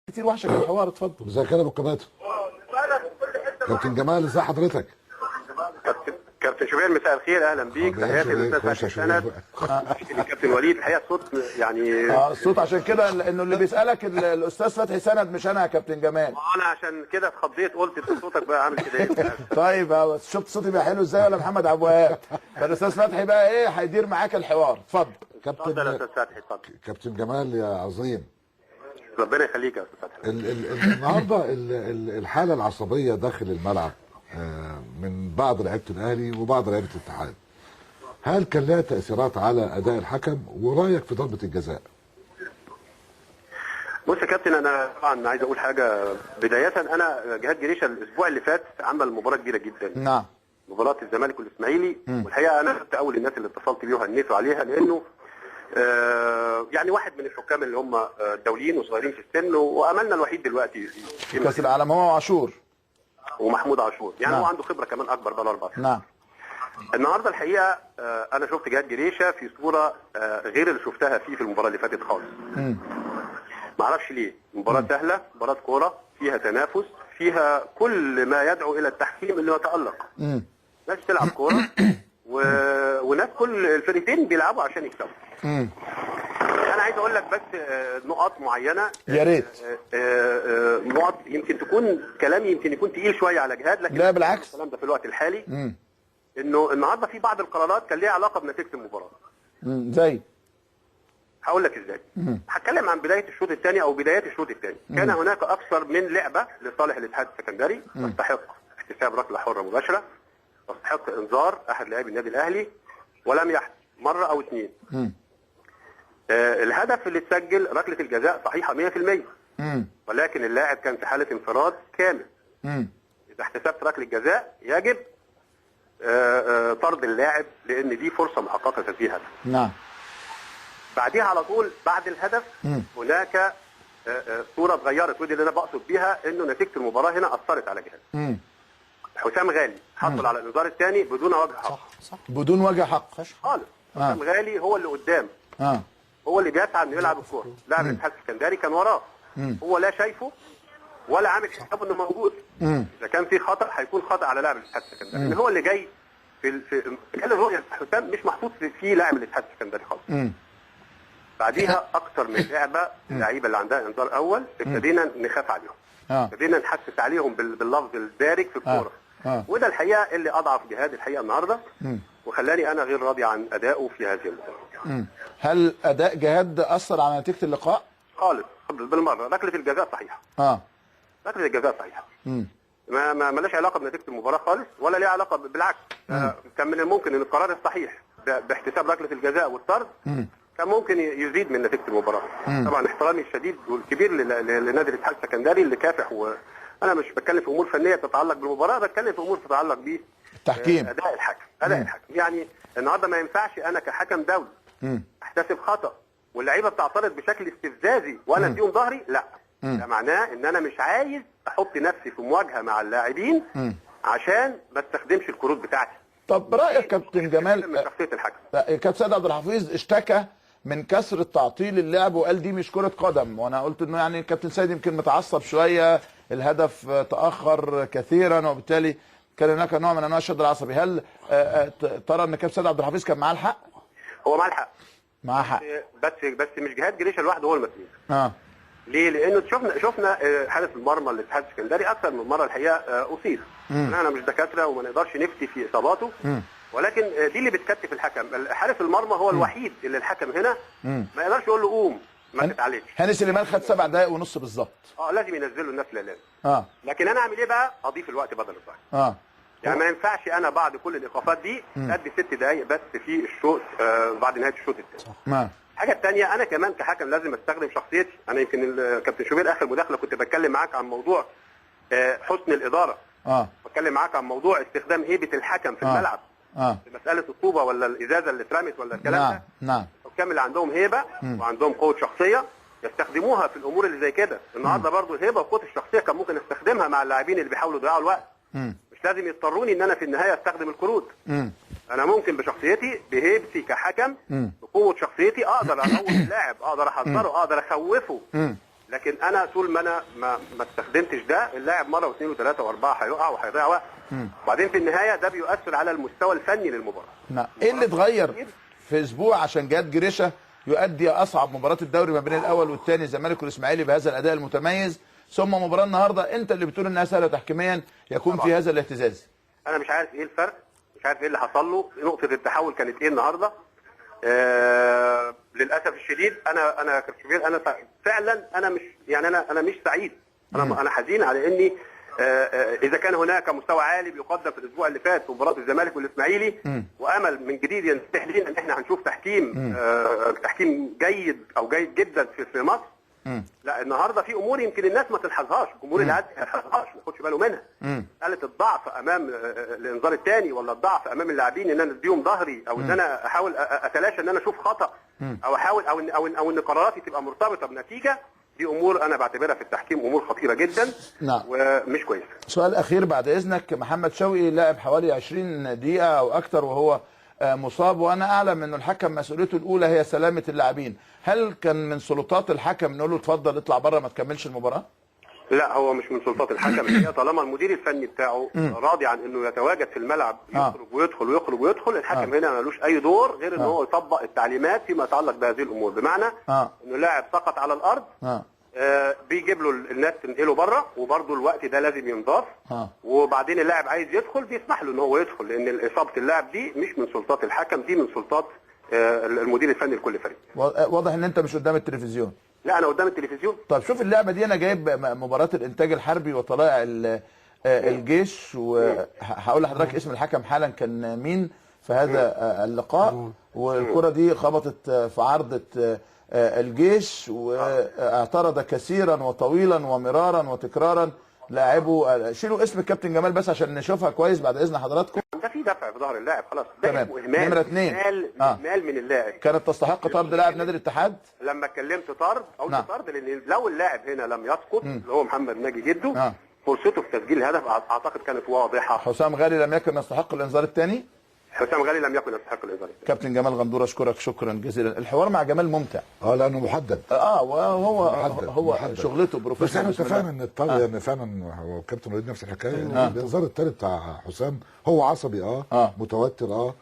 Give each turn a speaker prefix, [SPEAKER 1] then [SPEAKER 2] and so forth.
[SPEAKER 1] كتير وحشك الحوار. اتفضل.
[SPEAKER 2] ازي كده بالقناه كابتن جمال، ازي حضرتك؟
[SPEAKER 3] كابتن شوبير مساء الخير، اهلا بيك. تحياتي للاستاذ فتحي سند، كابتن وليد. الحقيقه الصوت يعني
[SPEAKER 1] الصوت عشان كده انه اللي بيسالك الاستاذ فتحي سند مش انا يا كابتن جمال.
[SPEAKER 3] انا عشان كده اتخضيت قلت انت صوتك بقى عامل كده ايه.
[SPEAKER 1] طيب شفت صوتي بقى حلو ازاي ولا محمد عبد الوهاب؟ فالاستاذ فتحي بقى ايه هيدير معاك الحوار. اتفضل
[SPEAKER 3] اتفضل يا استاذ فتحي، اتفضل.
[SPEAKER 2] كابتن جمال يا عظيم،
[SPEAKER 3] ربنا يخليك يا استاذ فتحي.
[SPEAKER 2] النهارده الحاله العصبيه داخل الملعب من بعض لعيبه الاهلي وبعض لعيبه الاتحاد، هل كان لها تاثيرات على اداء الحكم؟ ورايك في ضربه الجزاء؟
[SPEAKER 3] بص يا كابتن، انا طبعا عايز اقول حاجه بدايه. انا جهاد جريشه الاسبوع اللي فات عمل مباراه كبيره جدا.
[SPEAKER 1] نعم.
[SPEAKER 3] مباراه الزمالك والاسماعيلي، والحقيقه انا كنت اول الناس اللي اتصلت بيه وهنيته عليها، لانه يعني واحد من الحكام اللي هم دوليين وصغيرين في السن، واملنا الوحيد دلوقتي
[SPEAKER 1] في كاس العالم هو وعاشور
[SPEAKER 3] ومحمود عاشور، يعني
[SPEAKER 1] نعم.
[SPEAKER 3] هو عنده خبره كمان اكبر بقى 4 سنين.
[SPEAKER 1] نعم.
[SPEAKER 3] النهارده الحقيقه انا شفت جهاد جريشه في صوره غير اللي شفتها فيه في المباراه اللي فاتت خالص. ما اعرفش ليه. مباراه سهله، مباراه كوره فيها تنافس، فيها كل ما يدعو الى التحكيم اللي يتالق. ناس بتلعب كوره وناس كل الفريقين بيلعبوا عشان يكسبوا. انا عايز اقول لك بس نقط معينه.
[SPEAKER 1] يا ريت.
[SPEAKER 3] نقط يمكن تكون كلامي يمكن يكون تقيل شويه على جهاد، لكن
[SPEAKER 1] لا بالعكس.
[SPEAKER 3] الكلام ده في الوقت الحالي. انه النهارده في بعض القرارات كان ليها علاقه بنتيجه المباراه.
[SPEAKER 1] زي
[SPEAKER 3] هقول لك ازاي. هتكلم عن بدايه الشوط الثاني او بدايات الشوط الثاني. كان هناك اكثر من لعبه لصالح الاتحاد السكندري تستحق احتساب ركله حره مباشره، تستحق انذار احد لاعبي النادي الاهلي، ولم يحدث مره او اثنين. الهدف اللي اتسجل ركله الجزاء صحيحه 100%، ولكن اللاعب كان في حاله انفراد كامل. اذا احتسبت ركله الجزاء يجب طرد اللاعب، لان دي فرصه محققه تسجيل هدف.
[SPEAKER 1] نعم.
[SPEAKER 3] بعديها على طول بعد الهدف هناك صوره اتغيرت، ودي اللي انا بقصد بيها انه نتيجه المباراه هنا اثرت على جهاد. حسام غالي حصل على الانذار الثاني بدون وجه حق.
[SPEAKER 1] صح. بدون وجه حق
[SPEAKER 3] خالص. حسام غالي هو اللي قدام. هو اللي بيسعى انه يلعب الكوره. لاعب الاتحاد السكندري كان وراه. هو لا شايفه ولا عامل حسابه انه موجود. اذا كان في خطا هيكون خطا على لاعب الاتحاد السكندري، لان هو اللي جاي في كان الرؤيه حسام مش محطوط في لاعب الاتحاد السكندري خالص. بعديها اكثر من لعبه اللعيبه اللي عندها انذار اول ابتدينا نخاف عليهم. ابتدينا نحسس عليهم باللفظ الدارج في الكوره. وده الحقيقه اللي اضعف جهاد الحقيقه النهارده، وخلاني انا غير راضي عن ادائه في هذه المباراه.
[SPEAKER 1] هل اداء جهاد اثر على نتيجه اللقاء؟
[SPEAKER 3] خالص بالمره. ركله الجزاء صحيحه. ركله الجزاء صحيحه. ما لهاش علاقه بنتيجه المباراه خالص، ولا ليها علاقه بالعكس. كان من الممكن ان القرار الصحيح باحتساب ركله الجزاء والطرد كان ممكن يزيد من نتيجه المباراه. طبعا احترامي الشديد والكبير لنادي الاتحاد السكندري اللي كافح، وانا مش بتكلم في امور فنيه تتعلق بالمباراه، بتكلم في امور تتعلق ب
[SPEAKER 1] التحكيم.
[SPEAKER 3] اداء الحكم. اداء الحكم يعني النهارده ما ينفعش انا كحكم دولي احتسب خطا واللعيبه بتعترض بشكل استفزازي وانا اديهم ظهري. لا، ده معناه ان انا مش عايز احط نفسي في مواجهه مع اللاعبين عشان ما استخدمش الكروت بتاعتي.
[SPEAKER 1] طب رايك كابتن جمال
[SPEAKER 3] من شخصيه الحكم؟
[SPEAKER 1] كابتن سيد عبد الحفيظ اشتكى من كثره تعطيل اللعب وقال دي مش كره قدم، وانا قلت انه يعني الكابتن سيد يمكن متعصب شويه، الهدف تاخر كثيرا وبالتالي كان هناك نوع من انواع الشد العصبي. هل ترى ان كابتن سيد عبد الحفيظ كان معاه الحق؟
[SPEAKER 3] هو معاه الحق.
[SPEAKER 1] معاه حق.
[SPEAKER 3] بس مش جهاد جريشه لوحده هو المسؤول. ليه؟ لانه شفنا حارس المرمى الاتحاد السكندري اكثر من مره الحقيقه اصيب. احنا مش دكاتره وما نقدرش نفتي في اصاباته، ولكن دي اللي بتكتف الحكم. حارس المرمى هو الوحيد اللي الحكم هنا ما يقدرش يقول له قوم ما تتعالجش.
[SPEAKER 1] هاني سليمان خد 7 دقائق ونص بالظبط.
[SPEAKER 3] لازم ينزلوا الناس لازم. لكن انا اعمل ايه بقى؟ اضيف الوقت بدل الضايع. يعني ما ينفعش انا بعد كل الايقافات دي ادي 6 دقائق بس في الشوط بعد نهايه الشوط الثاني. الحاجه الثانيه انا كمان كحكم لازم استخدم شخصيتي. انا يمكن كابتن شوبير اخر مداخله كنت بتكلم معاك عن موضوع حسن الاداره. بتكلم معاك عن موضوع استخدام هيبه الحكم في الملعب. مساله الطوبه ولا الازازه اللي اترمت ولا الكلام ده.
[SPEAKER 1] نعم.
[SPEAKER 3] الحكام اللي عندهم هيبه وعندهم قوه شخصيه يستخدموها في الامور اللي زي كده. النهارده برضو الهيبه وقوه الشخصيه كان ممكن استخدمها مع اللاعبين اللي بيحاولوا يضيعوا الوقت. مش لازم يضطروني ان انا في النهايه استخدم الكروت. انا ممكن بشخصيتي بهيبتي كحكم بقوه شخصيتي اقدر اقوم اللاعب، اقدر احذره، اقدر اخوفه لكن انا طول ما انا ما استخدمتش ده، اللاعب مره واثنين وثلاثه واربعه هيقع وهيضيع وقت. وبعدين في النهايه ده بيؤثر على المستوى الفني للمباراه.
[SPEAKER 1] نعم. ايه اللي اتغير في اسبوع عشان جهاد جريشه يؤدي اصعب مباراه الدوري ما بين الاول والثاني الزمالك والاسماعيلي بهذا الاداء المتميز، ثم مباراه النهارده انت اللي بتقول انها سهله تحكيميا يكون
[SPEAKER 3] طبعا.
[SPEAKER 1] في هذا الاهتزاز؟
[SPEAKER 3] انا مش عارف ايه الفرق، مش عارف ايه اللي حصل له، نقطه التحول كانت ايه النهارده. للاسف الشديد انا كشبير انا فعلا انا مش يعني انا مش سعيد، انا حزين على اني اذا كان هناك مستوى عالي بيقدم في الاسبوع اللي فات في مباراه الزمالك والاسماعيلي وامل من جديد ينفتح لينا ان احنا هنشوف تحكيم جيد او جيد جدا في مصر. لا النهارده في امور يمكن الناس ما تلحظهاش، الجمهور العادي ما يلحظهاش، ما ياخدش باله منها. قالت الضعف امام الانذار الثاني، ولا الضعف امام اللاعبين ان انا اديهم ظهري، او ان انا احاول اتلاشى ان انا اشوف خطا، او احاول او ان قراراتي تبقى مرتبطه بنتيجه. دي امور انا بعتبرها في التحكيم امور خطيره جدا.
[SPEAKER 1] نعم.
[SPEAKER 3] ومش كويسه.
[SPEAKER 1] سؤال اخير بعد اذنك، محمد شوقي لعب حوالي 20 دقيقه او اكثر وهو مصاب، وانا اعلم انه الحكم مسؤوليته الاولى هي سلامه اللاعبين، هل كان من سلطات الحكم نقول له اتفضل اطلع بره ما تكملش المباراه؟
[SPEAKER 3] لا هو مش من سلطات الحكم، هي طالما المدير الفني بتاعه راضي عن انه يتواجد في الملعب يخرج ويدخل ويخرج ويدخل، الحكم هنا ملوش اي دور غير ان هو يطبق التعليمات فيما يتعلق بهذه الامور، بمعنى انه لاعب سقط على الارض بيجيب له الناس تنقله بره، وبرده الوقت ده لازم ينضاف. وبعدين اللاعب عايز يدخل بيسمح له ان هو يدخل، لان اصابه اللاعب دي مش من سلطات الحكم، دي من سلطات المدير الفني لكل فريق.
[SPEAKER 1] واضح ان انت مش قدام التلفزيون.
[SPEAKER 3] لا انا قدام التلفزيون.
[SPEAKER 1] طب شوف اللعبه دي، انا جايب مباراه الانتاج الحربي وطلائع الجيش، وهقول لحضرتك اسم الحكم حالا كان مين في هذا اللقاء، والكره دي خبطت في عارضه الجيش، واعترض كثيرا وطويلا ومرارا وتكرارا لاعبه. شيلوا اسم الكابتن جمال بس عشان نشوفها كويس بعد اذن حضراتكم.
[SPEAKER 3] ده في دفع في ظهر اللاعب خلاص، ده اهمال.
[SPEAKER 1] نمره 2
[SPEAKER 3] اهمال من اللاعب.
[SPEAKER 1] كانت تستحق طرد لاعب نادي الاتحاد.
[SPEAKER 3] لما اتكلمت طرد او طرد، لان لو اللاعب هنا لم يسقط اللي هو محمد ناجي جده فرصته في تسجيل الهدف اعتقد كانت واضحه.
[SPEAKER 1] حسام غالي لم يكن يستحق الانذار الثاني.
[SPEAKER 3] حسام غالي لم يكن يستحق الانذار الثاني.
[SPEAKER 1] كابتن جمال غندور اشكرك شكرا جزيلا. الحوار مع جمال ممتع.
[SPEAKER 2] لانه محدد.
[SPEAKER 1] وهو محدد. شغلته بروفيسور.
[SPEAKER 2] بس احنا اتفقنا ان الطرد يعني فعلا هو الكابتن وليد نفس الحكايه. الانذار الثاني بتاع حسام هو عصبي متوتر